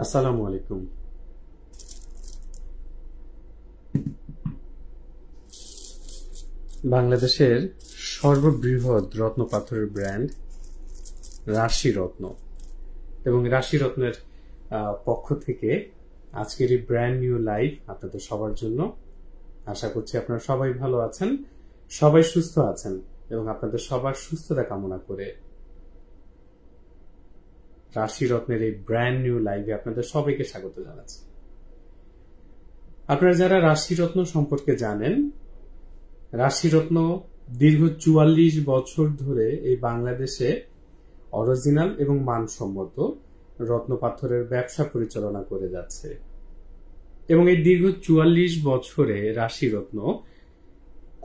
আসসালামু আলাইকুম। বাংলাদেশের সর্ববৃহৎ রত্ন পাথরের ব্র্যান্ড রাশি রত্ন এবং রাশি রত্নের পক্ষ থেকে আজকের এই ব্র্যান্ড নিউ লাইভ আপনাদের সবার জন্য। আশা করছি আপনারা সবাই ভালো আছেন, সবাই সুস্থ আছেন এবং আপনাদের সবার সুস্থতা কামনা করে রাশি রত্নের এই ব্র্যান্ড নিউ লাইভে আপনাদের সবাইকে স্বাগত জানাচ্ছি। আপনারা যারা রাশি রত্ন সম্পর্কে জানেন, রাশি রত্ন দীর্ঘ ৪৪ বছর ধরে এই বাংলাদেশে অরিজিনাল এবং মানসম্মত রত্ন পাথরের ব্যবসা পরিচালনা করে যাচ্ছে এবং এই দীর্ঘ ৪৪ বছরে রাশি রত্ন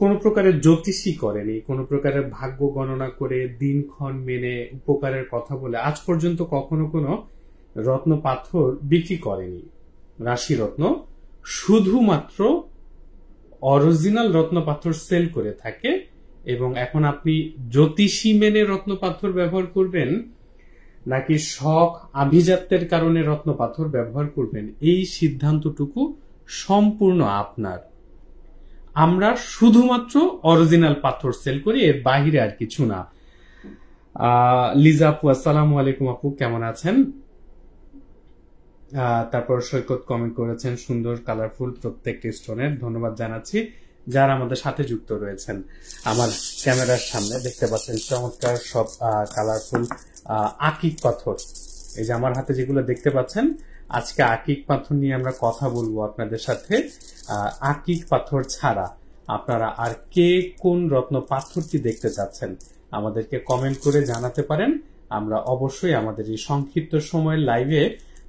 কোন প্রকারের জ্যোতিষী করেনি, কোন প্রকারের ভাগ্য গণনা করে দিনক্ষণ মেনে উপকারের কথা বলে আজ পর্যন্ত কখনো কোনো রত্ন পাথর বিক্রি করেনি। রাশি রত্ন শুধুমাত্র অরিজিনাল রত্ন পাথর সেল করে থাকে এবং এখন আপনি জ্যোতিষী মেনে রত্ন পাথর ব্যবহার করবেন নাকি শখ আভিজাত্যের কারণে রত্ন পাথর ব্যবহার করবেন, এই সিদ্ধান্তটুকু সম্পূর্ণ আপনার। আমরা শুধুমাত্র অরিজিনাল পাথর সেল করি, এর বাহিরে আর কিছু না। লিজা আপু, আসসালামু আলাইকুম আপু, কেমন আছেন? তারপর সৈকত কমেন্ট করেছেন সুন্দর কালারফুল প্রত্যেকটি স্টোনের, ধন্যবাদ জানাচ্ছি। যারা আমাদের সাথে যুক্ত রয়েছেন, আমার ক্যামেরার সামনে দেখতে পাচ্ছেন চমৎকার সব কালারফুল আকিক পাথর। এই যে আমার হাতে যেগুলো দেখতে পাচ্ছেন, আজকে আকিক পাথর নিয়ে আমরা কথা বলবো আপনাদের সাথে। আকিক পাথর ছাড়া আপনারা আর কে কোন রত্ন পাথরটি দেখতে চাচ্ছেন আমাদেরকে কমেন্ট করে জানাতে পারেন। আমরা অবশ্যই আমাদের এই সংক্ষিপ্ত সময়ের লাইভে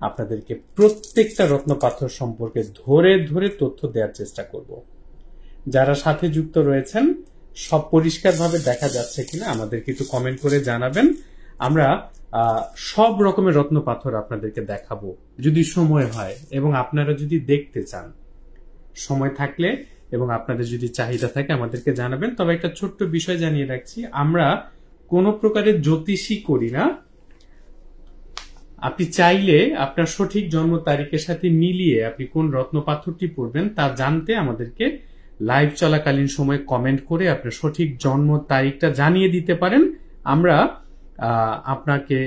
আপনাদেরকে প্রত্যেকটা রত্ন পাথর সম্পর্কে ধরে ধরে তথ্য দেওয়ার চেষ্টা করব। যারা সাথে যুক্ত রয়েছেন সব পরিষ্কারভাবে দেখা যাচ্ছে কিনা আমাদেরকে একটু কমেন্ট করে জানাবেন। আমরা সব রকমের রত্ন পাথর আপনাদেরকে দেখাবো যদি সময় হয় এবং আপনারা যদি দেখতে চান। সময় থাকলে এবং আপনাদের যদি চাহিদা থাকে আমাদেরকে জানাবেন। তবে একটা ছোট্ট বিষয় জানিয়ে রাখছি, আমরা কোনো প্রকারের জ্যোতিষী করি না। আপনি চাইলে আপনার সঠিক জন্ম তারিখের সাথে মিলিয়ে আপনি কোন রত্ন পাথরটি পড়বেন তা জানতে আমাদেরকে লাইভ চলাকালীন সময় কমেন্ট করে আপনার সঠিক জন্ম তারিখটা জানিয়ে দিতে পারেন। আমরা আপনাকে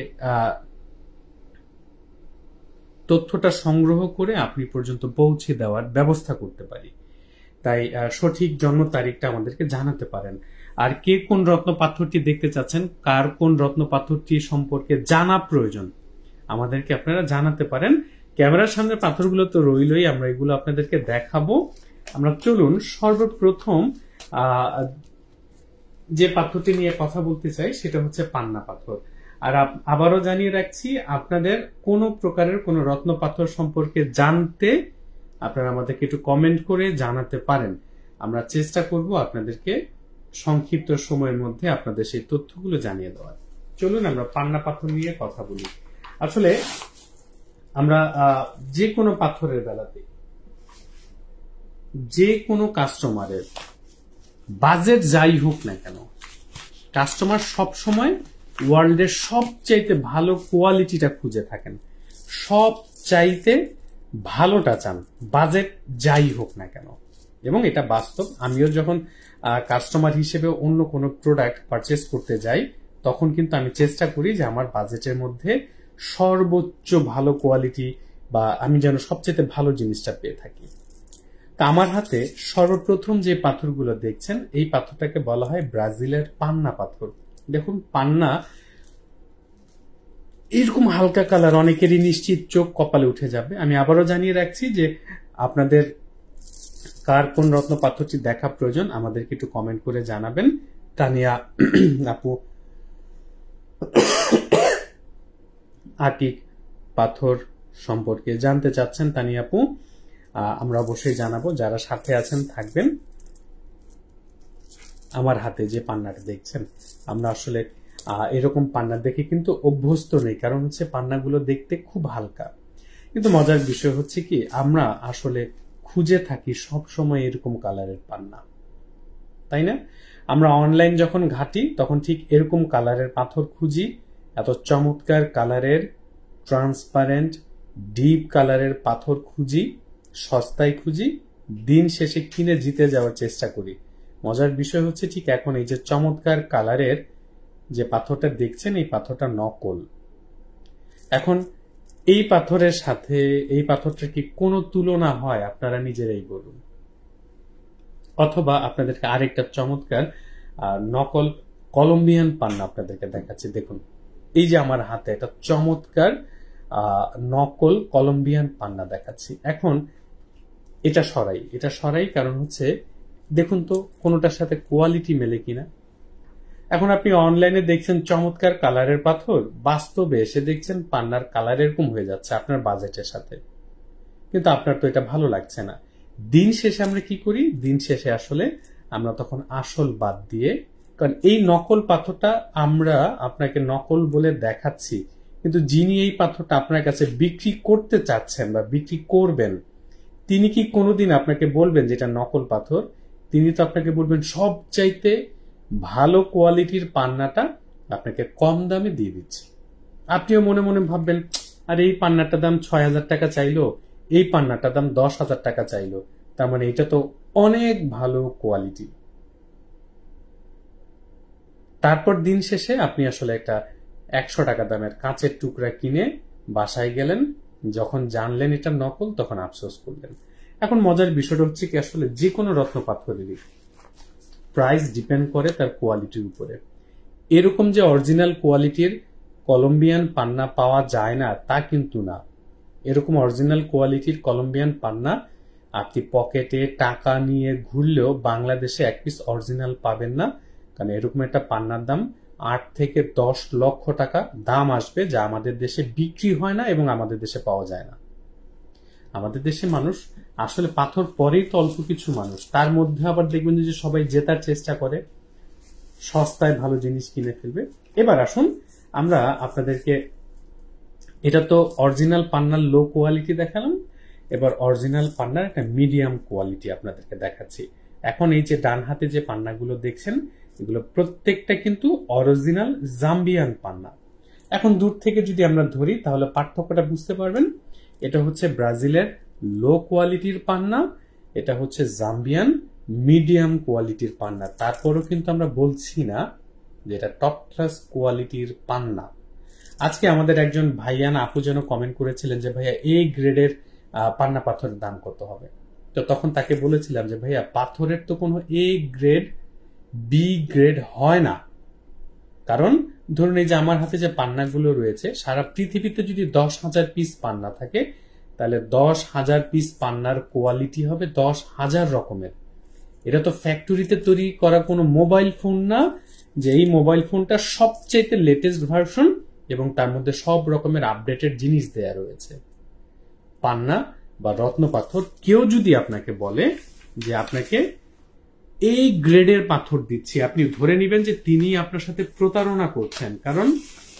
তথ্যটা সংগ্রহ করে আপনি পর্যন্ত পৌঁছে দেওয়ার ব্যবস্থা করতে পারি। তাই সঠিক জন্ম তারিখটা আমাদেরকে জানাতে পারেন। আর কে কোন রত্ন পাথরটি দেখতে চাচ্ছেন, কার কোন রত্ন পাথরটি সম্পর্কে জানা প্রয়োজন, আমাদেরকে আপনারা জানাতে পারেন। ক্যামেরার সামনে পাথরগুলো তো রইলই, আমরা এগুলো আপনাদেরকে দেখাবো। আমরা চলুন সর্বপ্রথম যে পাথরটি নিয়ে কথা বলতে চাই সেটা হচ্ছে পান্না পাথর। আর আবারও জানিয়ে রাখছি, আপনাদের কোন প্রকারের কোন রত্ন পাথর সম্পর্কে জানতে আপনারা আমাদেরকে একটু কমেন্ট করে জানাতে পারেন। আমরা চেষ্টা করব আপনাদেরকে সংক্ষিপ্ত সময়ের মধ্যে আপনাদের সেই তথ্যগুলো জানিয়ে দেওয়ার। চলুন আমরা পান্না পাথর নিয়ে কথা বলি। আসলে আমরা যে কোনো পাথরের বেলাতে যে কোনো কাস্টমারের বাজেট যাই হোক না কেন, কাস্টমার সব সময় ওয়ার্ল্ডের সবচাইতে ভালো কোয়ালিটিটা খুঁজে থাকেন, সব চাইতে ভালোটা চান, বাজেট যাই হোক না কেন। এবং এটা বাস্তব। আমিও যখন কাস্টমার হিসেবে অন্য কোনো প্রোডাক্ট পারচেস করতে যাই তখন কিন্তু আমি চেষ্টা করি যে আমার বাজেটের মধ্যে সর্বোচ্চ ভালো কোয়ালিটি বা আমি যেন সবচেয়ে ভালো জিনিসটা পেয়ে থাকি। তা আমার হাতে সর্বপ্রথম যে পাথরগুলো দেখছেন, এই পাথরটাকে বলা হয় ব্রাজিলের পান্না পাথর। দেখুন, পান্না এরকম হালকা কালার, অনেকেরই নিশ্চিত চোখ কপালে উঠে যাবে। আমি আবারও জানিয়ে রাখছি যে আপনাদের কার কোন রত্ন পাথরটি দেখা প্রয়োজন আমাদেরকে একটু কমেন্ট করে জানাবেন। তানিয়া আপু আকিক পাথর সম্পর্কে জানতে চাচ্ছেন, তানিয়া আপু আমরা অবশ্যই জানাবো। যারা সাথে আছেন থাকবেন। আমার হাতে যে পান্নাটা দেখছেন, আমরা আসলে এরকম পান্না দেখে কিন্তু অভ্যস্ত নেই, কারণ হচ্ছে পান্নাগুলো দেখতে খুব হালকা। কিন্তু মজার বিষয় হচ্ছে কি, আমরা আসলে খুঁজে থাকি সব সময় এরকম কালারের পান্না, তাই না? আমরা অনলাইন যখন ঘাটি তখন ঠিক এরকম কালারের পাথর খুঁজি, এত চমৎকার কালারের ট্রান্সপারেন্ট ডিপ কালারের পাথর খুঁজি, সস্তায় খুঁজি, দিন শেষে কিনে জিতে যাওয়ার চেষ্টা করি। মজার বিষয় হচ্ছে ঠিক এখন এই যে চমৎকার কালারের যে পাথরটা দেখছেন, এই পাথরটা নকল। এখন এই পাথরের সাথে এই পাথরটার কি কোনো তুলনা হয়? আপনারা নিজেরাই বলুন। অথবা আপনাদেরকে আরেকটা চমৎকার নকল কলম্বিয়ান পান্না আপনাদেরকে দেখাচ্ছি। দেখুন, এই যে আমার হাতে একটা চমৎকার নকল কলম্বিয়ান পান্না দেখাচ্ছি। এখন এটা সরাই, কারণ হচ্ছে দেখুন তো কোনোটার সাথে কোয়ালিটি মেলে কিনা। এখন আপনি অনলাইনে দেখছেন চমৎকার কালারের পাথর, বাস্তবে এসে দেখছেন পান্নার কালার এরকম হয়ে যাচ্ছে আপনার বাজেটের সাথে, কিন্তু আপনার তো এটা ভালো লাগছে না। দিন শেষে আমরা কি করি? দিন শেষে আসলে আমরা তখন আসল বাদ দিয়ে, কারণ এই নকল পাথরটা আমরা আপনাকে নকল বলে দেখাচ্ছি, কিন্তু যিনি এই পাথরটা আপনার কাছে বিক্রি করতে চাচ্ছেন বা বিক্রি করবেন, তিনি কি কোনোদিন আপনাকে বলবেন যেটা নকল পাথর? তিনি তো আপনাকে বলবেন সবচাইতে ভালো কোয়ালিটির পান্নাটা আপনাকে কম দামে দিয়ে দিচ্ছি। আপনিও মনে মনে ভাববেন, আর এই পান্নাটার দাম ৬,০০০ টাকা চাইলো, এই পান্নাটার দাম ১০,০০০ টাকা চাইলো, তার মানে এটা তো অনেক ভালো কোয়ালিটি। তারপর দিন শেষে আপনি আসলে একটা ১০০ টাকা দামের কাঁচের টুকরা কিনে বাসায় গেলেন, যখন জানলেন এটা নকল তখন আফসোস করলেন। এখন মজার বিষয়টা হচ্ছে কি, আসলে যে কোনো রত্ন পাথরেরই প্রাইস ডিপেন্ড করে তার কোয়ালিটির উপরে। এরকম যে অরিজিনাল কোয়ালিটির কলম্বিয়ান পান্না পাওয়া যায় না তা কিন্তু না। এরকম অরিজিনাল কোয়ালিটির কলম্বিয়ান পান্না আপনি পকেটে টাকা নিয়ে ঘুরলেও বাংলাদেশে এক পিস অরিজিনাল পাবেন না, কারণ এরকম একটা পান্নার দাম ৮ থেকে ১০ লক্ষ টাকা দাম আসবে, যা আমাদের দেশে বিক্রি হয় না এবং আমাদের দেশে পাওয়া যায় না। আমাদের দেশে মানুষ আসলে পাথর পরেই তো অল্প কিছু মানুষ, তার মধ্যে আবার দেখবেন যে সবাই জেতার চেষ্টা করে, সস্তায় ভালো জিনিস কিনে ফেলবে। এবার আসুন আমরা আপনাদেরকে, এটা তো অরিজিনাল পান্নার লো কোয়ালিটি দেখালাম, এবার অরিজিনাল পান্নার একটা মিডিয়াম কোয়ালিটি আপনাদেরকে দেখাচ্ছি। এখন এই যে ডান হাতে যে পান্নাগুলো দেখছেন, এগুলো প্রত্যেকটা কিন্তু অরিজিনাল জাম্বিয়ান পান্না। এখন দূর থেকে যদি আমরা ধরি তাহলে পার্থক্যটা বুঝতে পারবেন। এটা হচ্ছে ব্রাজিলের লো কোয়ালিটির পান্না, এটা হচ্ছে জাম্বিয়ান মিডিয়াম কোয়ালিটির পান্না। তারপরও কিন্তু আমরা বলছি না যে এটা টপ ক্লাস কোয়ালিটির পান্না। আজকে আমাদের একজন ভাইয়ান আপু যেন কমেন্ট করেছিলেন যে ভাইয়া এ গ্রেডের পান্না পাথরের দাম কত হবে? তো তখন তাকে বলেছিলাম যে ভাইয়া পাথরের তো কোনো এ গ্রেড বি গ্রেড হয় না, কারণ ধরুন এই যে আমার হাতে যে পান্নাগুলো রয়েছে, সারা পৃথিবীতে যদি ১০,০০০ পিস পান্না থাকে তাহলে ১০,০০০ পিস পান্নার কোয়ালিটি হবে ১০,০০০ রকমের। এটা তো ফ্যাক্টরিতে তৈরি করা কোনো মোবাইল ফোন না যে এই মোবাইল ফোনটা সবচেয়ে লেটেস্ট ভার্সন এবং তার মধ্যে সব রকমের আপডেটেড জিনিস দেয়া রয়েছে। পান্না বা রত্ন পাথর কেউ যদি আপনাকে বলে যে আপনাকে এই গ্রেডের পাথর দিচ্ছি, আপনি ধরে নেবেন যে তিনি আপনার সাথে প্রতারণা করছেন, কারণ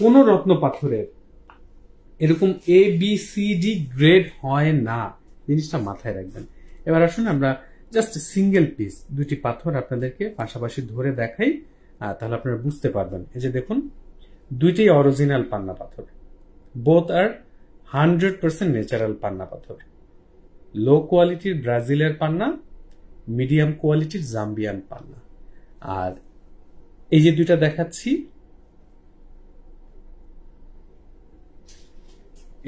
কোন রত্ন পাথরের এরকম A B C D grade হয় না, জিনিসটা মাথায় রাখবেন। এবার আসুন আমরা জাস্ট সিঙ্গেল পিস দুটি পাথর আপনাদেরকে পাশাপাশি ধরে দেখাই, তাহলে আপনারা বুঝতে পারবেন। এই যে দেখুন, দুইটি অরিজিনাল পান্না পাথর, বোথ আর 100% ন্যাচারাল পান্না পাথর। লো কোয়ালিটির ব্রাজিলের পান্না, মিডিয়াম কোয়ালিটির জাম্বিয়ান পান্না। আর এই যে দুইটা দেখাচ্ছি,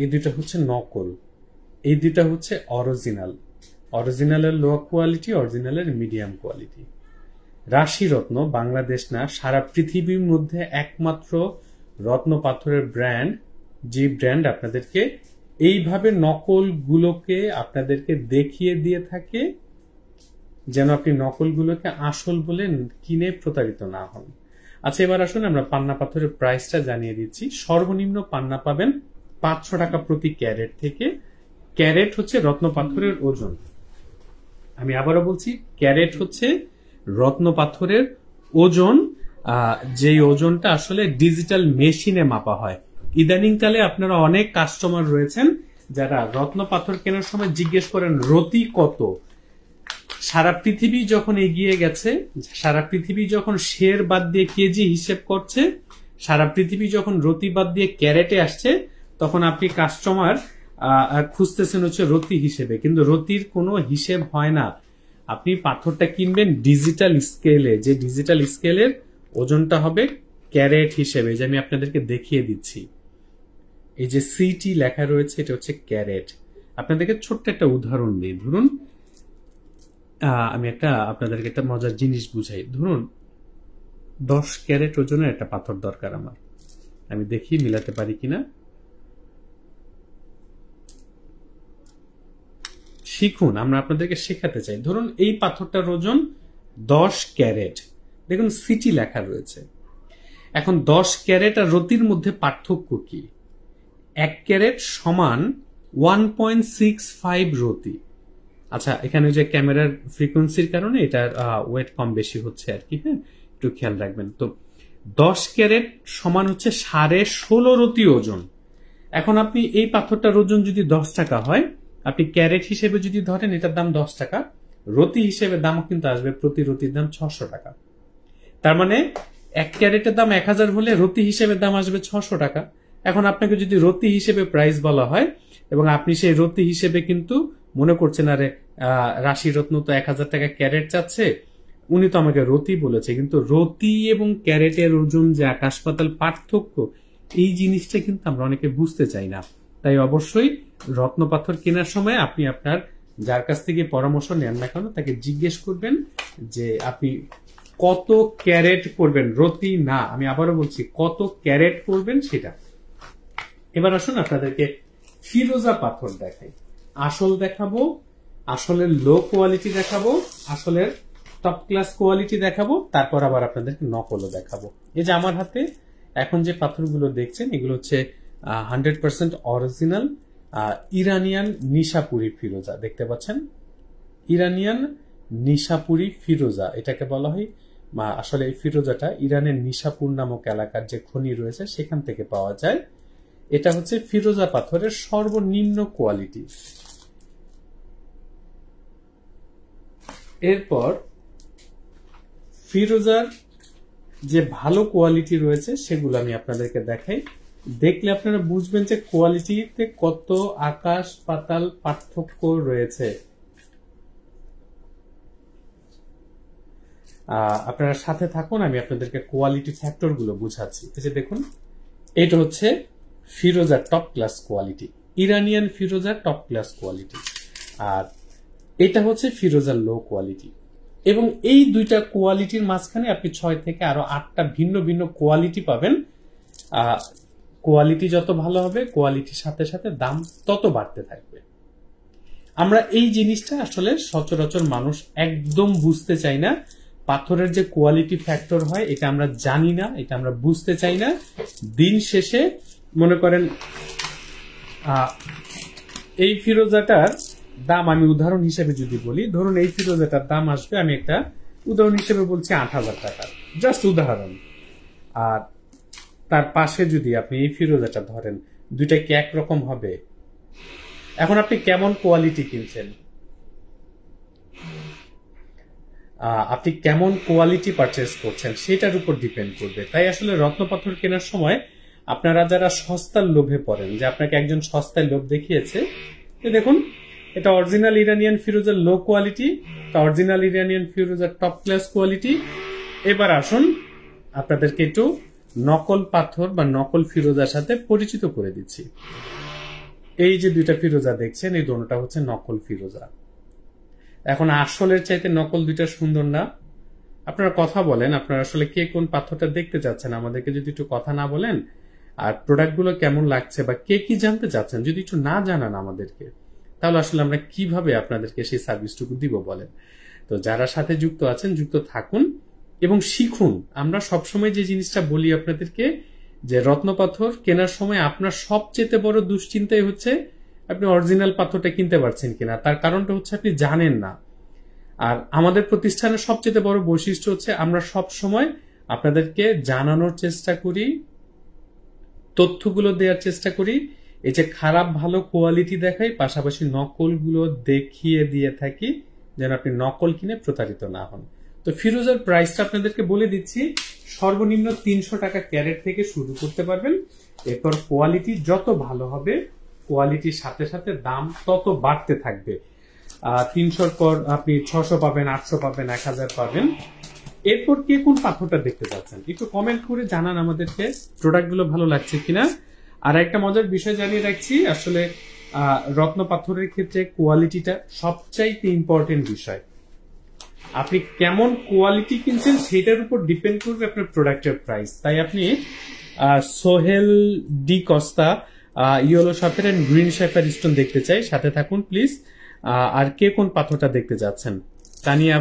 এই দুইটা হচ্ছে নকল, এই দুইটা হচ্ছে অরিজিনাল। অরিজিনালের লো কোয়ালিটি, অরিজিনালের মিডিয়াম কোয়ালিটি। রাশি রত্ন বাংলাদেশ না, সারা পৃথিবীর মধ্যে একমাত্র রত্ন পাথরের ব্র্যান্ড, যে ব্র্যান্ড আপনাদেরকে এইভাবে নকলগুলোকে আপনাদেরকে দেখিয়ে দিয়ে থাকে যেন আপনি নকলগুলোকে আসল বলে কিনে প্রতারিত না হন। আচ্ছা, এবার আসুন আমরা পান্না পাথরের প্রাইসটা জানিয়ে দিচ্ছি। সর্বনিম্ন পান্না পাবেন ৫০০ টাকা প্রতি ক্যারেট থেকে। ক্যারেট হচ্ছে রত্ন পাথরের ওজন। আমি আবারও বলছি, ক্যারেট হচ্ছে রত্ন পাথরের ওজন, যেই ওজনটা আসলে ডিজিটাল মেশিনে মাপা হয়। ইদানিংকালে আপনারা অনেক কাস্টমার রয়েছেন যারা রত্ন পাথর কেনার সময় জিজ্ঞেস করেন রতি কত। সারা পৃথিবী যখন এগিয়ে গেছে, সারা পৃথিবী যখন শের বাদ দিয়ে কেজি হিসেব করছে, সারা পৃথিবী যখন রতি বাদ দিয়ে ক্যারেটে আসছে, তখন আপনি কাস্টমার খুঁজতেছেন হচ্ছে রতি হিসেবে, কিন্তু রতির কোনো হিসেব হয় না। আপনি পাথরটা কিনবেন ডিজিটাল স্কেলে, যে ডিজিটাল স্কেলের ওজনটা হবে ক্যারেট হিসেবে, যে আমি আপনাদেরকে দেখিয়ে দিচ্ছি। এই যে সিটি লেখা রয়েছে এটা হচ্ছে ক্যারেট। আপনাদেরকে ছোট্ট একটা উদাহরণ দিই। ধরুন আমি আপনাদেরকে একটা মজার জিনিস বুঝাই। ধরুন 10 ক্যারেট ওজনের একটা পাথর দরকার আমার, আমি দেখি মিলাতে পারি কিনা। শিখুন, আমরা আপনাদেরকে শেখাতে চাই। ধরুন এই পাথরটার ওজন 10 ক্যারেট, দেখুন সিটি লেখা রয়েছে। এখন 10 ক্যারেট আর রতির মধ্যে পার্থক্য কি? 1 ক্যারেট সমান 1.65 রতি। আচ্ছা, এখানে যে ক্যামেরার ফ্রিকোয়েন্সির কারণে এটার ওয়েট কম বেশি হচ্ছে আর কি, হ্যাঁ, একটু খেয়াল রাখবেন। তো 10 ক্যারেট সমান হচ্ছে 16.5 রতি ওজন। এখন আপনি এই পাথরটার ওজন যদি 10 টাকা হয়, আপনি ক্যারেট হিসেবে যদি ধরেন এটার দাম 10 টাকা, রতি হিসেবে দামও কিন্তু আসবে প্রতি রতির দাম 600 টাকা। তার মানে 1 ক্যারেটের দাম 1000 হলে রতি হিসেবে দাম আসবে 600 টাকা। এখন আপনাকে যদি রতি হিসেবে প্রাইস বলা হয় এবং আপনি সেই রতি হিসেবে কিন্তু মনে করছেন আরে রাশি রত্ন তো 1000 টাকা ক্যারেট চাচ্ছে, উনি তো আমাকে রতি বলেছে, কিন্তু রতি এবং ক্যারেটের ওজন যে আকাশ পাতাল পার্থক্য, এই জিনিসটা কিন্তু আমরা অনেকে বুঝতে চাই না। তাই অবশ্যই রত্ন পাথর কেনার সময় আপনি আপনার যার কাছ থেকে পরামর্শ নেন না কেন তাকে জিজ্ঞেস করবেন যে আপনি কত ক্যারেট করবেন, রতি না, আমি আবারও বলছি কত ক্যারেট করবেন সেটা। এবার আসুন আপনাদেরকে ফিরোজা পাথর দেখাই। আসল দেখাবো, আসলের লো কোয়ালিটি দেখাবো, আসলের টপ ক্লাস কোয়ালিটি দেখাবো, তারপর আবার আপনাদেরকে নকলও দেখাবো। এই যে আমার হাতে এখন যে পাথরগুলো দেখছেন এগুলো হচ্ছে 100% অরিজিনাল ইরানিয়ান নিশাপুরি ফিরোজা। দেখতে পাচ্ছেন ইরানিয়ান নিশাপুরি ফিরোজা এটাকে বলা হয়। আসলে এই ফিরোজাটা ইরানের নিশাপুর নামক এলাকার যে খনি রয়েছে সেখান থেকে পাওয়া যায়। এটা হচ্ছে ফিরোজা পাথরের সর্বনিম্ন কোয়ালিটি। এরপর ফিরোজার যে ভালো কোয়ালিটি রয়েছে সেগুলো আমি আপনাদেরকে দেখাই, দেখলে আপনারা বুঝবেন যে কোয়ালিটিতে কত আকাশ পাতাল পার্থক্য রয়েছে। আপনারা সাথে থাকুন, আমি আপনাদেরকে কোয়ালিটি ফ্যাক্টর গুলো বুঝাচ্ছি। এই যে দেখুন, এটা হচ্ছে ফিরোজার টপ ক্লাস কোয়ালিটি, ইরানিয়ান ফিরোজার টপ ক্লাস কোয়ালিটি, আর এটা হচ্ছে ফিরোজার লো কোয়ালিটি। এবং এই দুইটা কোয়ালিটির মাঝখানে আপনি 6 থেকে আরো 8টা ভিন্ন ভিন্ন কোয়ালিটি পাবেন। কোয়ালিটি যত ভালো হবে কোয়ালিটির সাথে সাথে দাম তত বাড়তে থাকবে। আমরা এই জিনিসটা আসলে সচরাচর মানুষ একদম বুঝতে চাই না। পাথরের যে কোয়ালিটি ফ্যাক্টর হয় এটা আমরা জানি না, এটা আমরা বুঝতে চাই না। দিন শেষে মনে করেন এই ফিরোজাটার দাম আমি উদাহরণ হিসেবে যদি বলি, ধরুন এই ফিরোজাটার দাম আসবে, আমি একটা উদাহরণ হিসেবে বলছি 8000 টাকা, জাস্ট উদাহরণ। আর তার পাশে যদি আপনি এই ফিরোজাটা ধরেন, দুইটা কি একরকম হবে? এখন আপনি কেমন কোয়ালিটি কিনছেন, আপনি কেমন কোয়ালিটি পারচেস করছেন সেটার উপর ডিপেন্ড করবে। তাই আসলে রত্নপাথর কেনার সময় আপনারা যারা সস্তার লোভে পড়েন, যে আপনাকে একজন সস্তায় লোভ দেখিয়েছে, দেখুন এটা অরিজিনাল ইরানিয়ান ফিরোজার লো কোয়ালিটি, অরিজিনাল ইরানিয়ান ফিরোজার টপ ক্লাস কোয়ালিটি। এবার আসুন আপনাদেরকে একটু নকল পাথর বা নকল ফিরোজার সাথে পরিচিত করে দিচ্ছি। এই যে দুইটা ফিরোজা দেখছেন, এই দুটোটা হচ্ছে নকল ফিরোজা। এখন আসলের চাইতে নকল দুইটা সুন্দর না? আপনারা কথা বলেন, আপনারা আসলে কে কোন পাথরটা দেখতে চাচ্ছেন, আমাদেরকে যদি একটু কথা না বলেন, আর প্রোডাক্টগুলো কেমন লাগছে বা কে কি জানতে চাচ্ছেন যদি একটু না জানান আমাদেরকে, তাহলে আসলে আমরা কিভাবে আপনাদেরকে সেই সার্ভিসটুকু দিব বলেন। তো যারা সাথে যুক্ত আছেন যুক্ত থাকুন এবং শিখুন। আমরা সবসময় যে জিনিসটা বলি আপনাদেরকে, যে রত্নপাথর কেনার সময় আপনার সবচেয়ে বড় দুশ্চিন্তাই হচ্ছে আপনি অরিজিনাল পাথরটা কিনতে পারছেন কিনা। তার কারণটা হচ্ছে আপনি জানেন না। আর আমাদের প্রতিষ্ঠানের সবচেয়ে বড় বৈশিষ্ট্য হচ্ছে আমরা সব সময় আপনাদেরকে জানানোর চেষ্টা করি, তথ্যগুলো দেওয়ার চেষ্টা করি। এই যে খারাপ ভালো কোয়ালিটি দেখাই, পাশাপাশি নকলগুলো দেখিয়ে দিয়ে থাকি যেন আপনি নকল কিনে প্রতারিত না হন। তো ফিরোজার প্রাইসটা আপনাদেরকে বলে দিচ্ছি, সর্বনিম্ন 300 টাকা ক্যারেট থেকে শুরু করতে পারবেন। এরপর কোয়ালিটি যত ভালো হবে কোয়ালিটির সাথে সাথে দাম তত বাড়তে থাকবে। 300 পর আপনি 600 পাবেন, 800 পাবেন, 1000 পাবেন। এরপর কে কোন পাথরটা দেখতে চাচ্ছেন একটু কমেন্ট করে জানান আমাদেরকে, প্রোডাক্টগুলো ভালো লাগছে কিনা। আর একটা মজার বিষয় জানিয়ে রাখছি, আসলে রত্ন পাথরের ক্ষেত্রে কোয়ালিটিটা সবচাইতে ইম্পর্টেন্ট বিষয়। আপনি কেমন কোয়ালিটি কিনছেন সেটার উপর ডিপেন্ড করবে আপনার প্রোডাক্টের প্রাইস। তাই আপনি সোহেল ডি কস্তা ইয়েলো সাফের এন্ড গ্রিন সাফের স্টোন দেখতে চাই, সাথে থাকুন প্লিজ। আর কে কোন পাথরটা দেখতে যাচ্ছেন? তানিয়া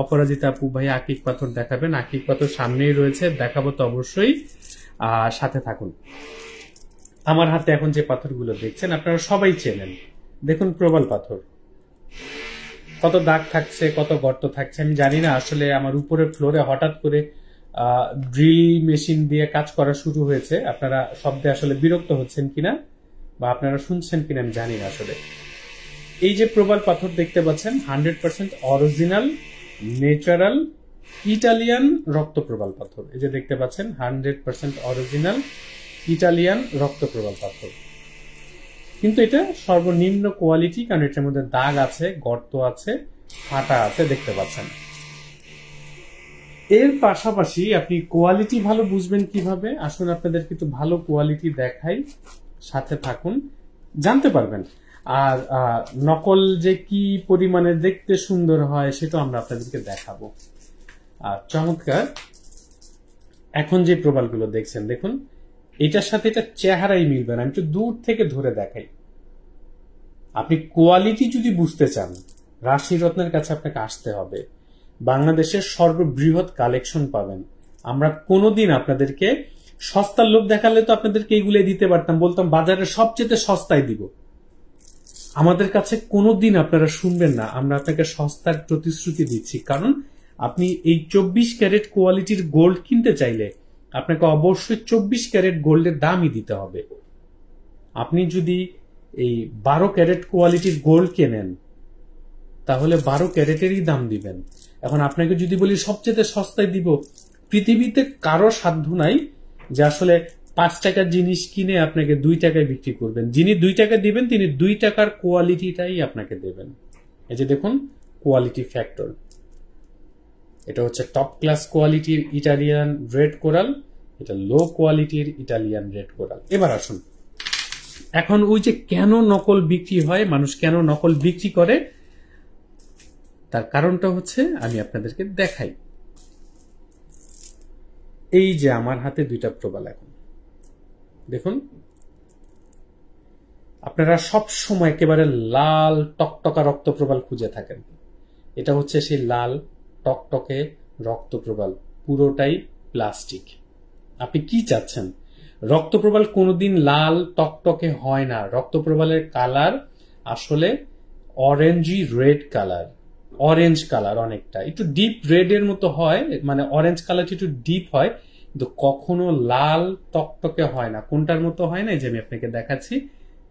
অপরাজিতা আপু ভাই আকিক পাথর দেখাবেন? আকিক পাথর সামনেই রয়েছে, দেখাবো তো অবশ্যই, সাথে থাকুন। আমার হাতে এখন যে পাথরগুলো দেখছেন আপনারা সবাই চেনেন। দেখুন প্রবাল পাথর, কত দাগ থাকছে, কত গর্ত থাকছে আমি জানি না। আসলে আমার উপরের ফ্লোরে হঠাৎ করে ড্রিল মেশিন দিয়ে কাজ করা শুরু হয়েছে। আপনারা শব্দে আসলে বিরক্ত হচ্ছেন কিনা বা আপনারা শুনছেন কিনা আমি জানি না। আসলে এই যে প্রবাল পাথর দেখতে পাচ্ছেন 100% অরিজিনাল ন্যাচারাল ইটালিয়ান রক্ত প্রবাল পাথর। এই যে দেখতে পাচ্ছেন 100% অরিজিনাল ইটালিয়ান রক্ত প্রবাল পাথর, কিন্তু এটা সর্বনিম্ন কোয়ালিটি, কারণ এটার মধ্যে দাগ আছে, গর্ত আছে, ফাটা আছে, দেখতে পাচ্ছেন। এর পাশাপাশি আপনি কোয়ালিটি ভালো বুঝবেন কিভাবে? আসুন আপনাদেরকে একটু ভালো কোয়ালিটি দেখাই, সাথে থাকুন, জানতে পারবেন। আর নকল যে কি পরিমাণে দেখতে সুন্দর হয় সেটা আমরা আপনাদেরকে দেখাবো। আর চমৎকার এখন যে প্রবালগুলো দেখছেন, দেখুন এটার সাথে এটা চেহারাই মিলবে না। আমি একটু দূর থেকে ধরে দেখাই। আপনি কোয়ালিটি যদি বুঝতে চান, রাশি রত্নের কাছে আপনাকে আসতে হবে। বাংলাদেশের সর্ববৃহৎ কালেকশন পাবেন। আমরা কোনোদিন আপনাদেরকে সস্তার লোভ দেখালে তো আপনাদেরকে এইগুলো দিতে পারতাম, বলতাম বাজারে সবচেয়ে সস্তায় দিব। আমাদের কাছে কোনোদিন আপনারা শুনবেন না আমরা আপনাকে সস্তার প্রতিশ্রুতি দিচ্ছি, কারণ আপনি এই 24 ক্যারেট কোয়ালিটির গোল্ড কিনতে চাইলে আপনাকে অবশ্যই 24 ক্যারেট গোল্ডের দামই দিতে হবে। আপনি যদি এই 12 ক্যারেট কোয়ালিটির গোল্ড কেনেন তাহলে 12 ক্যারেটেরই দাম দিবেন। এখন আপনাকে যদি বলি সবচেয়ে সস্তায় দিব, পৃথিবীতে কারো সাধ্য নাই যে আসলে 5 টাকার জিনিস কিনে আপনাকে 2 টাকায় বিক্রি করবেন। যিনি 2 টাকা দিবেন তিনি 2 টাকার কোয়ালিটিটাই আপনাকে দেবেন। এই যে দেখুন কোয়ালিটি ফ্যাক্টর, এটা হচ্ছে টপ ক্লাস কোয়ালিটির ইটালিয়ান রেড কোরাল, এটা লো কোয়ালিটির ইটালিয়ান রেড কোরাল। এবার আসুন, এখন ওই যে কেন নকল বিক্রি হয়, মানুষ কেন নকল বিক্রি করে, তার কারণটা হচ্ছে আমি আপনাদেরকে দেখাই। এই যে আমার হাতে 2টা প্রবাল, এখন দেখুন আপনারা সব সময় একেবারে লাল টকটকা রক্ত প্রবাল খুঁজে থাকেন। এটা হচ্ছে সেই লাল টকটকে রক্ত প্রবাল, পুরোটাই প্লাস্টিক। আপনি কি চাচ্ছেন? রক্ত প্রবাল কোনোদিন লাল টকটকে হয় না। রক্ত প্রবালের কালার আসলে orangey red colour, orange colour, অনেকটা একটু ডিপ রেড এর মতো হয়, মানে অরেঞ্জ কালারটা একটু ডিপ হয়, কিন্তু কখনো লাল টকটকে হয় না। কোনটার মতো হয় না? এই যে আমি আপনাকে দেখাচ্ছি,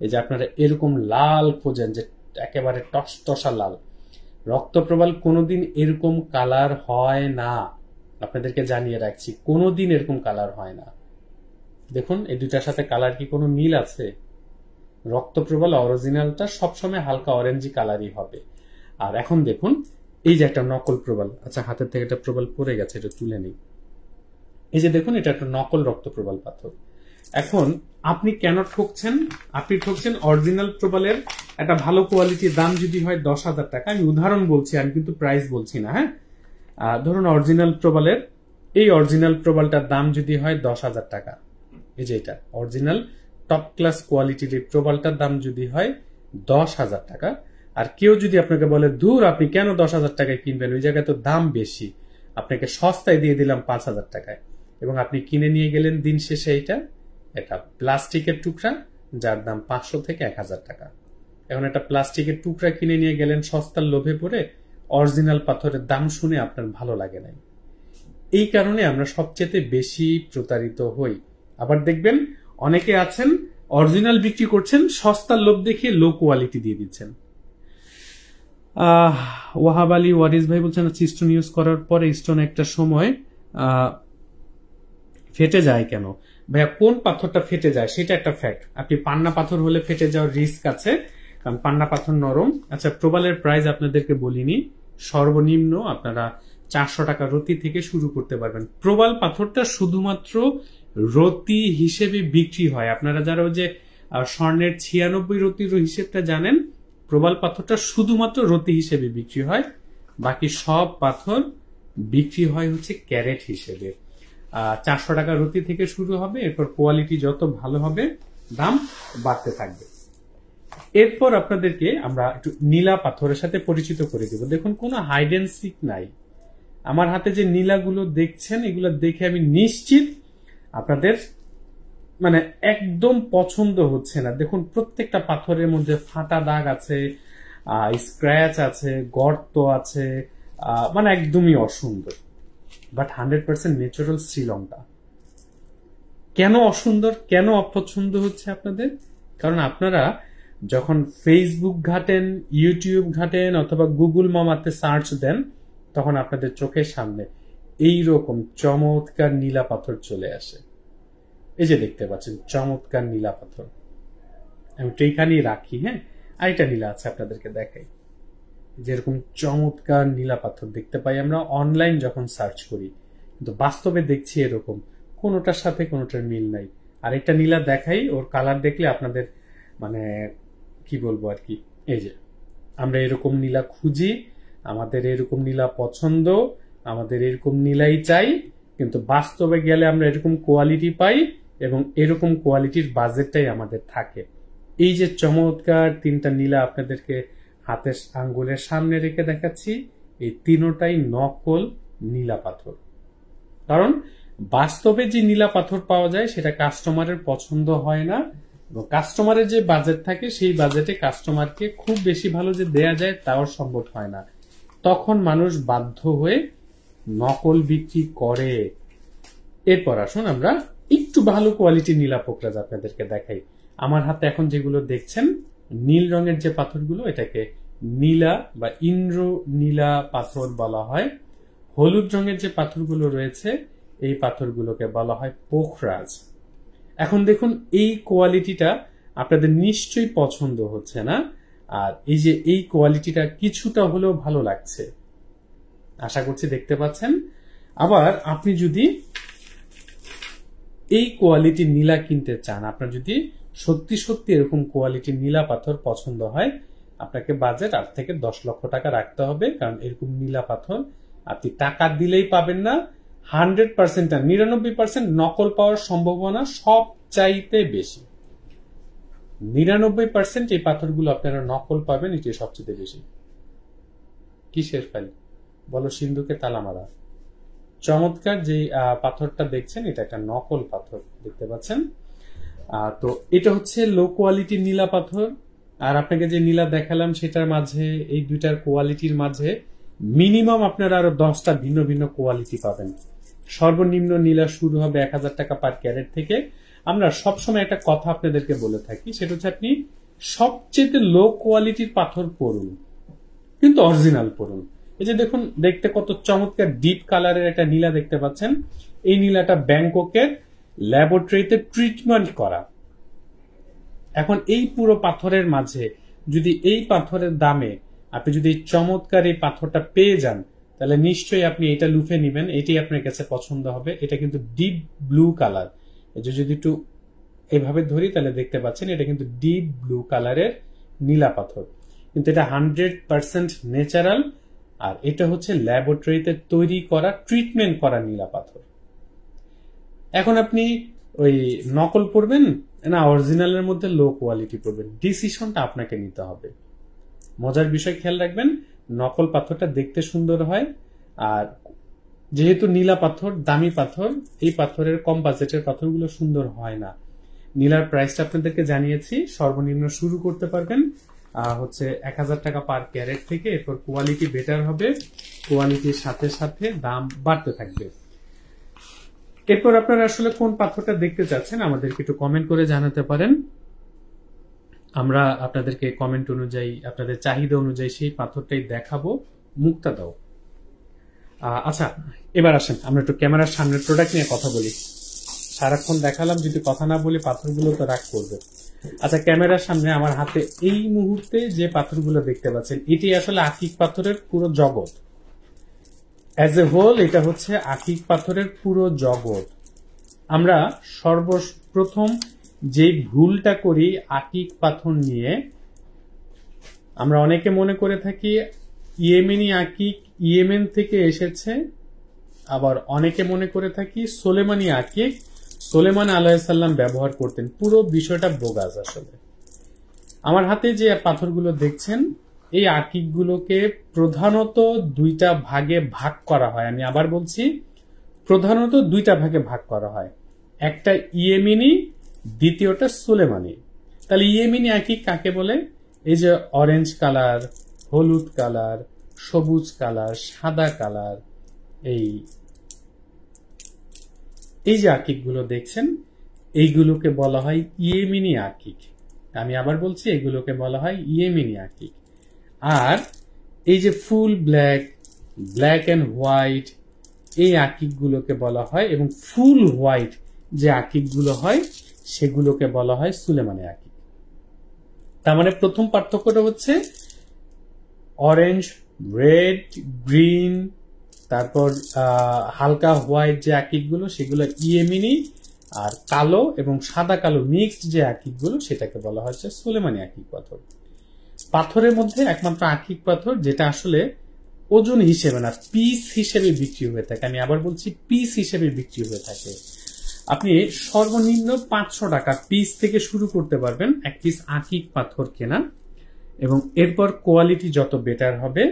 এই যে আপনারা এরকম লাল খোঁজেন যে একেবারে টসটসা লাল, রক্তপ্রবাল কোনোদিন এরকম কালার হয় না। আপনাদেরকে জানিয়ে রাখছি, কোনোদিন এরকম কালার হয় না। দেখুন এই দুইটার সাথে কালার কি কোনো মিল আছে? রক্তপ্রবাল অরিজিনালটা সবসময় হালকা অরেঞ্জি কালারই হবে। আর এখন দেখুন এই যে একটা নকল প্রবাল, আচ্ছা হাতের থেকে একটা প্রবাল পড়ে গেছে, এটা তুলে নিই। এই যে দেখুন এটা একটা নকল রক্তপ্রবাল পাথর। এখন আপনি কেন ঠকছেন? আপনি ঠকছেন অরিজিনাল প্রবালের একটা ভালো কোয়ালিটির দাম যদি হয় 10,000 টাকা, আমি উদাহরণ বলছি, আমি কিন্তু প্রাইস বলছি না। হ্যাঁ, ধরুন অরিজিনাল প্রবালের এই অরিজিনাল প্রবালটার দাম যদি হয় 10,000 টাকা, এই যে এটা অরিজিনাল টপ ক্লাস কোয়ালিটির এই প্রবালটার দাম যদি হয় 10,000 টাকা, আর কেউ যদি আপনাকে বলে দূর আপনি কেন 10,000 টাকায় কিনবেন, ওই জায়গায় তো দাম বেশি, আপনাকে সস্তায় দিয়ে দিলাম 5,000 টাকায়, এবং আপনি কিনে নিয়ে গেলেন, দিন শেষে এটা প্লাস্টিকের টুকরা যার দাম 500 থেকে 1,000 টাকা। এখন একটা প্লাস্টিকের টুকরা কিনে নিয়ে গেলেন সস্তার লোভে পড়ে, অরিজিনাল পাথরের দাম শুনে আপনার ভালো লাগে নাই। এই কারণে আমরা সবচেয়ে বেশি প্রতারিত হই। আবার দেখবেন অনেকে আছেন অরিজিনাল বিক্রি করছেন, সস্তার লোভ দেখিয়ে লো কোয়ালিটি দিয়ে দিচ্ছেন। ওয়াহাব আলী ওয়ারিস ভাই বলছেন স্টোন ইউজ করার পরে স্টোন একটা সময় ফেটে যায় কেন? ভাইয়া কোন পাথরটা ফেটে যায় সেটা একটা ফ্যাক্ট। আপনি পান্না পাথর হলে ফেটে যাওয়ার রিস্ক আছে, কারণ পান্না পাথর নরম। আচ্ছা, প্রবালের প্রাইস আপনাদেরকে বলিনি, সর্বনিম্ন আপনারা 400 টাকা রতি থেকে শুরু করতে পারবেন। প্রবাল পাথরটা শুধুমাত্র রতি হিসেবে বিক্রি হয়। আপনারা যারা ওই যে স্বর্ণের 96 রতির হিসেবটা জানেন, প্রবাল পাথরটা শুধুমাত্র রতি হিসেবে বিক্রি হয়, বাকি সব পাথর বিক্রি হয় হচ্ছে ক্যারেট হিসেবে। 400 টাকা রতি থেকে শুরু হবে, এরপর কোয়ালিটি যত ভালো হবে দাম বাড়তে থাকবে। এরপর আপনাদেরকে আমরা একটু নীলা পাথরের সাথে পরিচিত করে দেব। দেখুন, কোনো হাইড এন্ড সিক নাই। আমার হাতে যে নীলাগুলো দেখছেন, এগুলো দেখে আমি নিশ্চিত আপনাদের মানে একদম পছন্দ হচ্ছে না। দেখুন, প্রত্যেকটা পাথরের মধ্যে ফাটা দাগ আছে, স্ক্র্যাচ আছে, গর্ত আছে, মানে একদমই অসুন্দর। But 100% natural Sri Lanka. কেন অসুন্দর, কেন অপছন্দ হচ্ছে আপনাদের? কারণ আপনারা যখন ফেসবুক ঘাটেন, ইউটিউব ঘাটেন অথবা গুগল মামাতে সার্চ দেন, তখন আপনাদের চোখের সামনে এইরকম চমৎকার নীলা পাথর চলে আসে। এই যে দেখতে পাচ্ছেন চমৎকার নীলা পাথর, আমি তো এইখানেই রাখি। হ্যাঁ, আরেকটা নীলা আছে আপনাদেরকে দেখাই। যেরকম চমৎকার নীলা পাথর দেখতে পাই আমরা অনলাইন যখন সার্চ করি, কিন্তু বাস্তবে দেখছি এরকম কোনোটার সাথে কোনোটার মিল নাই। আরেকটা নীলা দেখাই, ওর কালার দেখলে আপনাদের মানে কি বলবো আর কি। এই যে আমরা এরকম নীলা খুঁজি, আমাদের এরকম নীলা পছন্দ, আমাদের এরকম নীলাই চাই, কিন্তু বাস্তবে গেলে আমরা এরকম কোয়ালিটি পাই এবং এরকম কোয়ালিটির বাজেটটাই আমাদের থাকে। এই যে চমৎকার তিনটা নীলা আপনাদেরকে হাতের আঙ্গুলের সামনে রেখে দেখাচ্ছি, এই তিনটাই নকল নীলা পাথর। কারণ বাস্তবে যে নীলা পাথর পাওয়া যায় সেটা কাস্টমারের পছন্দ হয় না, এবং কাস্টমারের যে বাজেট থাকে সেই বাজেটে কাস্টমারকে খুব বেশি ভালো যে দেয়া যায় তাও সম্ভব হয় না। তখন মানুষ বাধ্য হয়ে নকল বিক্রি করে। এরপর আসুন আমরা একটু ভালো কোয়ালিটির নীলা পোকরাজ আপনাদেরকে দেখাই। আমার হাতে এখন যেগুলো দেখছেন নীল রঙের যে পাথরগুলো, এটাকে নীলা বা ইন্দ্র নীলা পাথর বলা হয়। হলুদ রঙের যে পাথরগুলো রয়েছে এই পাথরগুলোকে বলা হয় পোখরাজ। এখন দেখুন, এই কোয়ালিটিটা আপনাদের নিশ্চয়ই পছন্দ হচ্ছে না, আর এই যে এই কোয়ালিটিটা কিছুটা হলেও ভালো লাগছে, আশা করছি দেখতে পাচ্ছেন। আবার আপনি যদি এই কোয়ালিটির নীলা কিনতে চান, আপনার যদি সত্যি সত্যি এরকম কোয়ালিটির নীলা পাথর পছন্দ হয়, আপনাকে বাজেট 8 থেকে 10 লক্ষ টাকা রাখতে হবে। কারণ এরকম নীলা পাথর আপনি টাকা দিলেই পাবেন না। 100% না, 99% নকল পাওয়ার সম্ভাবনা সবচাইতে বেশি। 99% এই পাথরগুলো আপনারা নকল পাবেন, এটি সবচেয়ে বেশি। কিসের ফাইল বলো, সিন্ধুকে তালা মারা। চমৎকার যে পাথরটা দেখছেন এটা একটা নকল পাথর, দেখতে পাচ্ছেন। তো এটা হচ্ছে লো কোয়ালিটির নীলা পাথর। আর আপনাকে যে নীলা দেখালাম সেটার মাঝে, এই দুইটার কোয়ালিটির মাঝে মিনিমাম আপনারা আরো 10টা ভিন্ন ভিন্ন কোয়ালিটি পাবেন। সর্বনিম্ন নীলা শুরু হবে 1000 টাকা পার ক্যারেট থেকে। আমরা সবসময় একটা কথা আপনাদেরকে বলে থাকি, সেটা হচ্ছে আপনি সবচেয়ে লো কোয়ালিটির পাথর পড়ুন, কিন্তু অরিজিনাল পড়ুন। এই যে দেখুন, দেখতে কত চমৎকার ডিপ কালারের একটা নীলা দেখতে পাচ্ছেন। এই নীলাটা ব্যাংককের ল্যাবরেটরিতে ট্রিটমেন্ট করা। এখন এই পুরো পাথরের মাঝে যদি এই পাথরের দামে আপনি যদি চমৎকার এই পাথরটা পেয়ে যান, তাহলে নিশ্চয়ই আপনি এটা লুফে নিবেন, এটি আপনার কাছে পছন্দ হবে। এটা কিন্তু ডিপ ব্লু কালার। এই যে যদি একটু এভাবে ধরি তাহলে দেখতে পাচ্ছেন এটা কিন্তু ডিপ ব্লু কালারের নীলা পাথর, কিন্তু এটা 100% ন্যাচারাল। আর এটা হচ্ছে ল্যাবরেটরিতে তৈরি করা, ট্রিটমেন্ট করা নীলা পাথর। এখন আপনি ওই নকল পড়বেন না অরিজিনালের মধ্যে লো কোয়ালিটি পড়বেন, ডিসিশনটা আপনাকে নিতে হবে। মজার বিষয় খেয়াল রাখবেন, নকল পাথরটা দেখতে সুন্দর হয়, আর যেহেতু নীলা পাথর দামি পাথর, এই পাথরের কম বাজেটের পাথরগুলো সুন্দর হয় না। নীলার প্রাইসটা আপনাদেরকে জানিয়েছি, সর্বনিম্ন শুরু করতে পারবেন হচ্ছে 1000 টাকা পার ক্যারেট থেকে। এরপর কোয়ালিটি বেটার হবে, কোয়ালিটির সাথে সাথে দাম বাড়তে থাকবে। এরপর আপনারা আসলে কোন পাথরটা দেখতে চাচ্ছেন আমাদেরকে একটু কমেন্ট করে জানাতে পারেন। আমরা আপনাদেরকে কমেন্ট অনুযায়ী, আপনাদের চাহিদা অনুযায়ী সেই পাথরটাই দেখাবো। মুক্তা দাও। আচ্ছা, এবার আসেন আমরা একটু ক্যামেরার সামনের প্রোডাক্ট নিয়ে কথা বলি। সারাক্ষণ দেখালাম, যদি কথা না বলি পাথরগুলো তো রাগ করবে। আচ্ছা, ক্যামেরার সামনে আমার হাতে এই মুহূর্তে যে পাথরগুলো দেখতে পাচ্ছেন, এটি আসলে আকিক পাথরের পুরো জগৎ। অ্যাজ এ হোল এটা হচ্ছে আকিক পাথরের পুরো জগৎ। আমরা সর্বপ্রথম যে ভুলটা করি আকিক পাথর নিয়ে, আমরা অনেকে মনে করে থাকি ইয়েমেনি আকিক ইয়েমেন থেকে এসেছে, আবার অনেকে মনে করে থাকি সোলেমানি আকিক সোলেমান আলাইহিসসালাম ব্যবহার করতেন। পুরো বিষয়টা বোগাস। আসলে আমার হাতে যে পাথরগুলো দেখছেন, এই আকিকগুলোকে প্রধানত দুইটা ভাগে ভাগ করা হয়। আমি আবার বলছি, প্রধানত দুইটা ভাগে ভাগ করা হয়, একটা ইয়েমেনি, দ্বিতীয়টা সোলেমানি। তাহলে ইয়েমেনি আকিক কাকে বলে? এই যে অরেঞ্জ কালার, হলুদ কালার, সবুজ কালার, সাদা কালার, এই যে আকিকগুলো দেখছেন, এইগুলোকে বলা হয় ইয়েমেনি আকিক। আমি আবার বলছি, এগুলোকে বলা হয় ইয়েমেনি আকিক। আর এই যে full black, black and white, এই আকিকগুলোকে বলা হয়, এবং ফুল হোয়াইট যে আকিকগুলো হয় সেগুলোকে বলা হয় সুলেমানি আকিক। তার মানে প্রথম পার্থক্যটা হচ্ছে অরেঞ্জ, রেড, গ্রিন, তারপর হালকা হোয়াইট যে আকিকগুলো সেগুলো ইয়েমেনি, আর কালো এবং সাদা কালো মিক্সড যে আকিকগুলো সেটাকে বলা হচ্ছে সুলেমানি আকিক পাথর। পাথরের মধ্যে একমাত্র আকিক পাথর যেটা আসলে ওজন হিসেবে না, পিস হিসেবে বিক্রি হয়ে থাকে। আমি আবার বলছি, পিস হিসেবে বিক্রি হয়ে থাকে। আপনি সর্বনিম্ন 500 টাকা পিস থেকে শুরু করতে পারবেন এক পিস আকিক পাথর কেনা, এবং এরপর কোয়ালিটি যত বেটার হবে,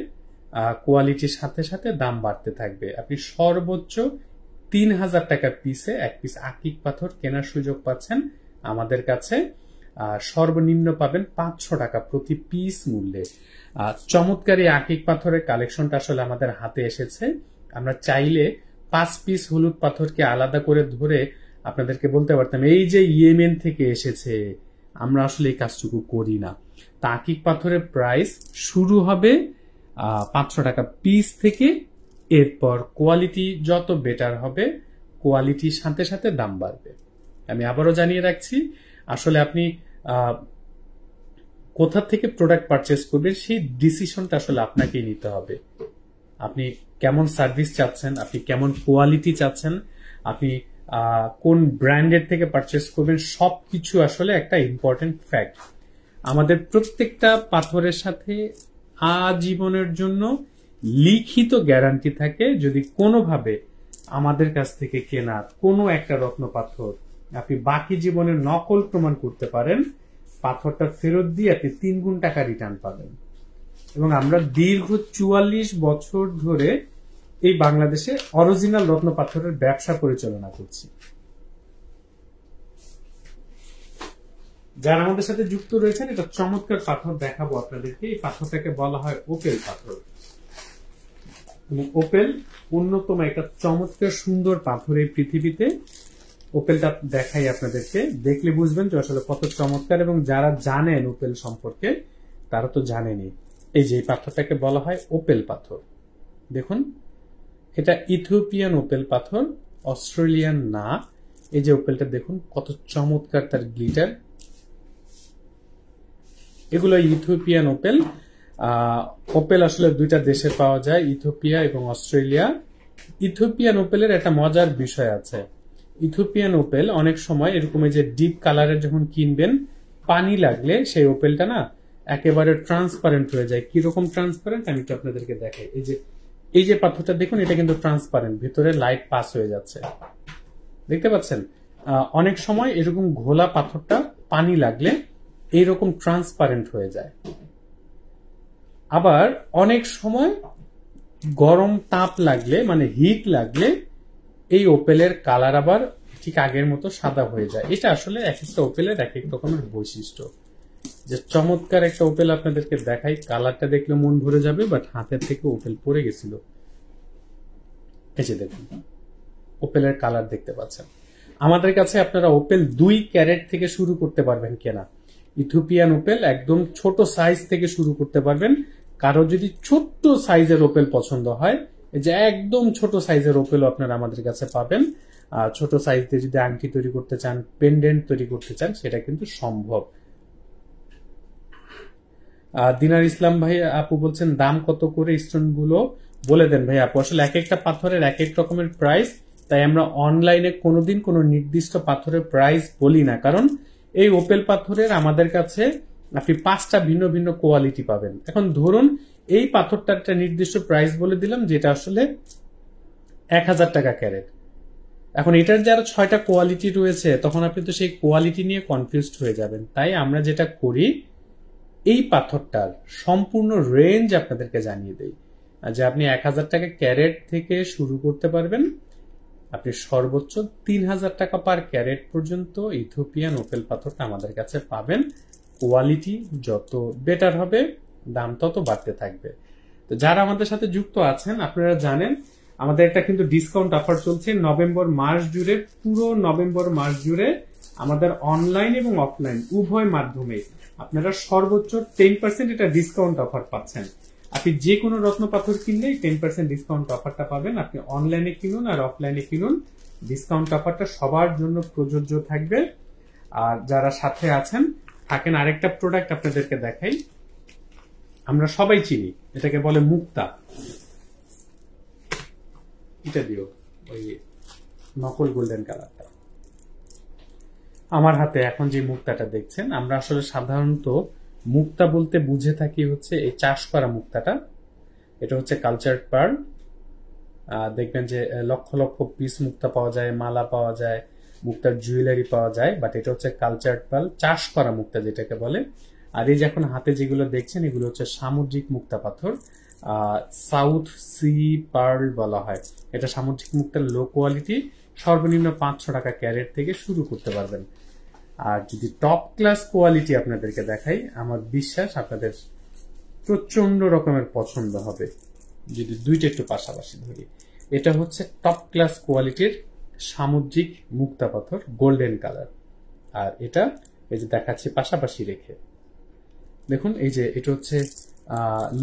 কোয়ালিটির সাথে সাথে দাম বাড়তে থাকবে। আপনি সর্বোচ্চ 3000 টাকা পিসে এক পিস আকিক পাথর কেনার সুযোগ পাচ্ছেন আমাদের কাছে। সর্বনিম্ন পাবেন 500 টাকা প্রতি পিস মূল্যে। চমৎকার এই আকিক পাথরের কালেকশনটা আসলে আমাদের হাতে এসেছে। আমরা চাইলে 5 পিস হলুদ পাথরকে আলাদা করে ধরে আপনাদেরকে বলতে পারতাম এই যে ইয়েমেন থেকে এসেছে। আমরা আসলে এই কাজটুকু করি না। তা আকিক পাথরের প্রাইস শুরু হবে 500 টাকা পিস থেকে। এরপর কোয়ালিটি যত বেটার হবে, কোয়ালিটির সাথে সাথে দাম বাড়বে। আমি আবারও জানিয়ে রাখছি, আসলে আপনি কোথা থেকে প্রোডাক্ট পারচেস করবেন সেই ডিসিশনটা আসলে আপনাকেই নিতে হবে। আপনি কেমন সার্ভিস চাচ্ছেন, আপনি কেমন কোয়ালিটি চাচ্ছেন, আপনি কোন ব্র্যান্ডের থেকে পারচেস করবেন, সবকিছু আসলে একটা ইম্পর্টেন্ট ফ্যাক্ট। আমাদের প্রত্যেকটা পাথরের সাথে আজীবনের জন্য লিখিত গ্যারান্টি থাকে। যদি কোনোভাবে আমাদের কাছ থেকে কেনা কোনো একটা রত্ন পাথর আপনি বাকি জীবনের নকল প্রমাণ করতে পারেন, পাথরটা ফেরত দিয়ে আপনি 3 গুণ টাকা রিটার্ন পাবেন। এবং আমরা দীর্ঘ 44 বছর ধরে এই বাংলাদেশে অরিজিনাল রত্ন পাথরের ব্যবসা পরিচালনা করছি। যারা আমাদের সাথে যুক্ত রয়েছেন, এটা চমৎকার পাথর দেখাবো আপনাদেরকে। এই পাথরটাকে বলা হয় ওপেল পাথর। ওপেল অন্যতম একটা চমৎকার সুন্দর পাথর এই পৃথিবীতে। ওপেলটা দেখাই আপনাদেরকে, দেখলে বুঝবেন যে আসলে কত চমৎকার। এবং যারা জানেন ওপেল সম্পর্কে তারা তো জানেনই। এই যে পাথরটাকে বলা হয় ওপেল পাথর। দেখুন, এটা ইথিওপিয়ান ওপেল পাথর, অস্ট্রেলিয়ান না। এই যে ওপেলটা দেখুন কত চমৎকার তার গ্লিটার। এগুলো ইথিওপিয়ান ওপেল। ওপেল আসলে দুইটা দেশে পাওয়া যায়, ইথিওপিয়া এবং অস্ট্রেলিয়া। ইথিওপিয়ান ওপেলের একটা মজার বিষয় আছে। ইথিওপিয়ান ওপেল অনেক সময় এরকম যে ডিপ কালারের যখন কিনবেন, পানি লাগলে সেই ওপেলটা না একেবারে ট্রান্সপারেন্ট হয়ে যায়। কিরকম ট্রান্সপারেন্ট আমি একটু আপনাদেরকে দেখাই। এই যে পাথরটা দেখুন, এটা কিন্তু ট্রান্সপারেন্ট, ভিতরে লাইট পাস হয়ে যাচ্ছে, দেখতে পাচ্ছেন। অনেক সময় এরকম ঘোলা পাথরটা পানি লাগলে এইরকম ট্রান্সপারেন্ট হয়ে যায়। আবার অনেক সময় গরম তাপ লাগলে, মানে হিট লাগলে, এই ওপেলের কালার আবার ঠিক আগের মতো সাদা হয়ে যায়। এটা আসলে এক একটা ওপেলের এক এক রকমের বৈশিষ্ট্য। যে চমৎকার একটা ওপেল আপনাদেরকে দেখাই, কালারটা দেখলে মন ভরে যাবে, বাট হাতের থেকে ওপেল পড়ে গেছিল। এই যে দেখুন ওপেলের কালার দেখতে পাচ্ছেন। আমাদের কাছে আপনারা ওপেল 2 ক্যারেট থেকে শুরু করতে পারবেন কেনা। ইথিওপিয়ান ওপেল একদম ছোট সাইজ থেকে শুরু করতে পারবেন। কারো যদি ছোট্ট সাইজের ওপেল পছন্দ হয়, যে একদম ছোট সাইজের ওপেল আপনারা আমাদের কাছে পাবেন। ছোট সাইজ দিয়ে যদি আংটি তৈরি করতে চান, পেন্ডেন্ট তৈরি করতে চান, সেটা কিন্তু সম্ভব। দিনার ইসলাম ভাই আপু বলছেন দাম কত করে স্টোন গুলো বলে দেন ভাই আপু। আসলে এক একটা পাথরের এক এক রকমের প্রাইস, তাই আমরা অনলাইনে কোনোদিন কোনো নির্দিষ্ট পাথরের প্রাইস বলি না, কারণ এই ওপেল পাথরের আমাদের কাছে আপনি 5টা ভিন্ন ভিন্ন কোয়ালিটি পাবেন। এখন ধরুন এই পাথরটা একটা নির্দিষ্ট প্রাইস বলে দিলাম, যেটা আসলে 1000 টাকা ক্যারেট। এখন এটার যে আরো 6টা কোয়ালিটি রয়েছে, তখন আপনি তো সেই কোয়ালিটি নিয়ে কনফিউজড হয়ে যাবেন। তাই আমরা যেটা করি, এই পাথরটার সম্পূর্ণ রেঞ্জ আপনাদেরকে জানিয়ে দেই, যে আপনি 1000 টাকা ক্যারেট থেকে শুরু করতে পারবেন, আপনি সর্বোচ্চ 3000 টাকা পার ক্যারেট পর্যন্ত ইথিওপিয়ান ওপেল পাথরটা আমাদের কাছে পাবেন। কোয়ালিটি যত বেটার হবে, দাম তত বাড়তে থাকবে। তো যারা আমাদের সাথে যুক্ত আছেন, আপনারা জানেন আমাদের একটা কিন্তু ডিসকাউন্ট অফার চলছে নভেম্বর মাস জুড়ে। পুরো নভেম্বর মাস জুড়ে আমাদের অনলাইন এবং অফলাইন উভয় মাধ্যমে আপনারা সর্বোচ্চ 10% এটা ডিসকাউন্ট অফার পাচ্ছেন। আপনি যে কোনো রত্ন পাথর কিনলেই 10% ডিসকাউন্ট অফারটা পাবেন। আপনি অনলাইনে কিনুন আর অফলাইনে কিনুন, ডিসকাউন্ট অফারটা সবার জন্য প্রযোজ্য থাকবে। আর যারা সাথে আছেন থাকেন, আরেকটা প্রোডাক্ট আপনাদেরকে দেখাই, আমরা সবাই চিনি, এটাকে বলে মুক্তা। এটা দিও ওই নকল গোল্ডেন কালারটা। আমার হাতে এখন যে মুক্তাটা দেখছেন, আমরা আসলে সাধারণত মুক্তা বলতে বুঝে থাকি হচ্ছে এই চাষ করা মুক্তাটা। এটা হচ্ছে কালচার্ড পার্ল। দেখবেন যে লক্ষ লক্ষ পিস মুক্তা পাওয়া যায়, মালা পাওয়া যায়, মুক্তার জুয়েলারি পাওয়া যায়, বাট এটা হচ্ছে কালচার্ড পার্ল, চাষ করা মুক্তা যেটাকে বলে। আর এই যে এখন হাতে যেগুলো দেখছেন, এগুলো হচ্ছে সামুদ্রিক মুক্তা পাথর, সাউথ সি পার্ল বলা হয়। এটা সামুদ্রিক মুক্তার লো কোয়ালিটি, সর্বনিম্ন 500 টাকা ক্যারেট থেকে শুরু করতে পারবেন। আর যদি টপ ক্লাস কোয়ালিটি আপনাদেরকে দেখাই, আমার বিশ্বাস আপনাদের প্রচন্ড রকমের পছন্দ হবে। যদি দুইটা একটু পাশাপাশি ধরি, এটা হচ্ছে টপ ক্লাস কোয়ালিটির সামুদ্রিক মুক্তা পাথর, গোল্ডেন কালার। আর এটা এই যে দেখাচ্ছি পাশাপাশি রেখে দেখুন, এই যে এটা হচ্ছে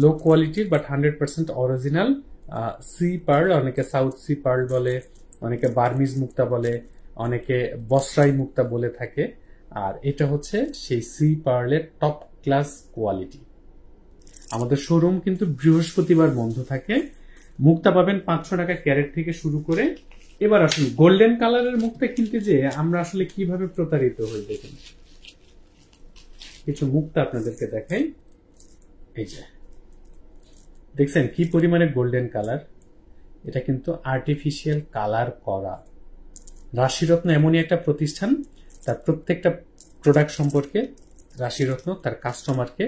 লো কোয়ালিটির বাট 100% অরিজিনাল সি পার্ল। অনেকে সাউথ সি পার্ল বলে, অনেকে বার্মিজ মুক্তা বলে, অনেকে বসরাই মুক্তা বলে থাকে। আর এটা হচ্ছে সেই সি পার্লের টপ ক্লাস কোয়ালিটি। আমাদের শোরুম কিন্তু বৃহস্পতিবার বন্ধ থাকে। মুক্তা পাবেন 500 টাকা ক্যারেট থেকে শুরু করে। এবার আসুন গোল্ডেন কালারের মুক্তা কিনতে যে আমরা আসলে কিভাবে প্রতারিত হই। দেখুন কিছু মুক্তা আপনাদেরকে দেখাই, এই যে দেখছেন কি পরিমাণে গোল্ডেন কালার। এটা কিন্তু আর্টিফিশিয়াল কালার করা। রাশিরত্ন এমনই একটা প্রতিষ্ঠান, তার প্রত্যেকটা প্রোডাক্ট সম্পর্কে রাশিরত্ন তার কাস্টমারকে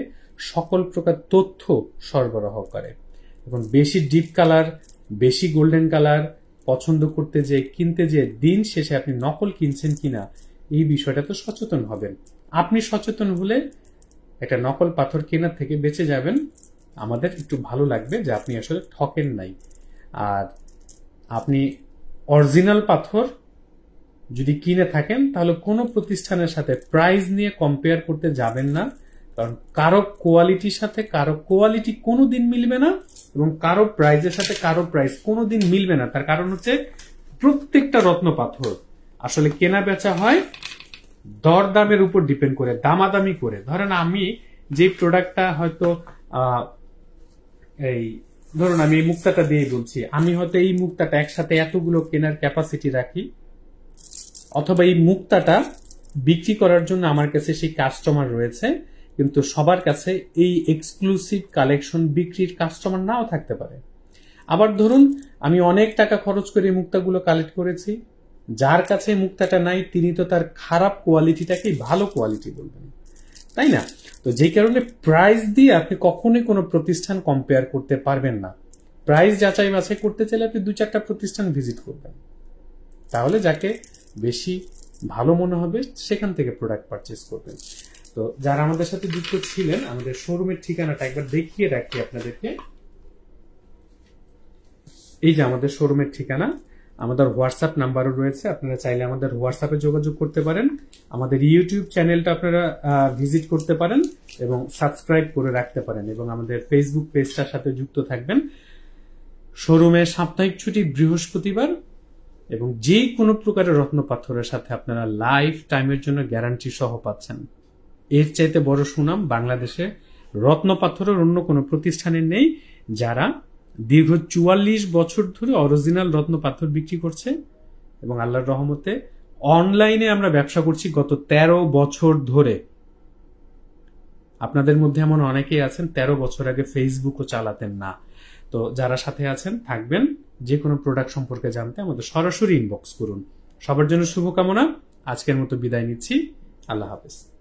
সকল প্রকার তথ্য সরবরাহ করে। এখন বেশি ডিপ কালার, বেশি গোল্ডেন কালার পছন্দ করতে যে কিনতে যে দিন শেষে আপনি নকল কিনছেন কিনা এই বিষয়টা তো সচেতন হবেন। আপনি সচেতন হলে একটা নকল পাথর কেনার থেকে বেঁচে যাবেন। আমাদের একটু ভালো লাগবে যে আপনি আসলে ঠকেন নাই। আর আপনি অরিজিনাল পাথর যদি কিনে থাকেন, তাহলে কোনো প্রতিষ্ঠানের সাথে প্রাইস নিয়ে কম্পেয়ার করতে যাবেন না, কারণ কারো কোয়ালিটির সাথে কারো কোয়ালিটি কোনোদিন মিলবে না, এবং কারো প্রাইসের সাথে কারো প্রাইস কোনোদিন মিলবে না। তার কারণ হচ্ছে প্রত্যেকটা রত্ন পাথর আসলে কেনা বেচা হয় দরদামের উপর ডিপেন্ড করে, দামাদামি করে। ধরেন আমি যে প্রোডাক্টটা হয়তো এই ধরুন আমি এই মুক্তাটা দিয়ে বলছি, আমি হয়তো এই মুক্তাটা একসাথে এতগুলো কেনার ক্যাপাসিটি রাখি, অথবা এই মুক্তাটা বিক্রি করার জন্য আমার কাছে সেই কাস্টমার রয়েছে, কিন্তু সবার কাছে এই এক্সক্লুসিভ কালেকশন বিক্রির কাস্টমার নাও থাকতে পারে। আবার ধরুন আমি অনেক টাকা খরচ করে এই মুক্তাগুলো কালেক্ট করেছি, যার কাছে মুক্তাটা নাই তিনি তো তার খারাপ কোয়ালিটিটাকেই ভালো কোয়ালিটি বলবেন, তাই না? তো যে কারণে প্রাইস দিয়ে আপনি কখনোই কোনো প্রতিষ্ঠান কম্পেয়ার করতে পারবেন না। প্রাইস যাচাই বাছাই করতে চাইলে আপনি 2-4টা প্রতিষ্ঠান ভিজিট করবেন, তাহলে যাকে বেশি ভালো মনে হবে সেখান থেকে প্রোডাক্ট পারচেস করবেন। তো যারা আমাদের সাথে যুক্ত ছিলেন, আমাদের শোরুমের ঠিকানাটা একবার দেখিয়ে রাখি আপনাদেরকে। এই যে আমাদের শোরুমের ঠিকানা, আমাদের হোয়াটসঅ্যাপ নাম্বারও রয়েছে, আপনারা চাইলে আমাদের হোয়াটসঅ্যাপে যোগাযোগ করতে পারেন। আমাদের ইউটিউব চ্যানেলটা আপনারা ভিজিট করতে পারেন এবং সাবস্ক্রাইব করে রাখতে পারেন, এবং আমাদের ফেসবুক পেজটার সাথে যুক্ত থাকবেন। শোরুমে সাপ্তাহিক ছুটি বৃহস্পতিবার, এবং যে কোনো প্রকারের রত্ন পাথরের সাথে আপনারা লাইফ টাইমের জন্য গ্যারান্টি সহ পাচ্ছেন। এর চাইতে বড় সুনাম বাংলাদেশে রত্ন পাথরের অন্য কোনো প্রতিষ্ঠানে নেই, যারা দীর্ঘ 44 বছর ধরে অরিজিনাল রত্ন পাথর বিক্রি করছে। এবং আল্লাহর রহমতে অনলাইনে আমরা ব্যবসা করছি গত 13 বছর ধরে। আপনাদের মধ্যে এমন অনেকেই আছেন 13 বছর আগে ফেসবুকও চালাতেন না। তো যারা সাথে আছেন থাকবেন, যে কোনো প্রোডাক্ট সম্পর্কে জানতে আমাদের সরাসরি ইনবক্স করুন। সবার জন্য শুভকামনা। আজকের মতো বিদায় নিচ্ছি। আল্লাহ হাফেজ।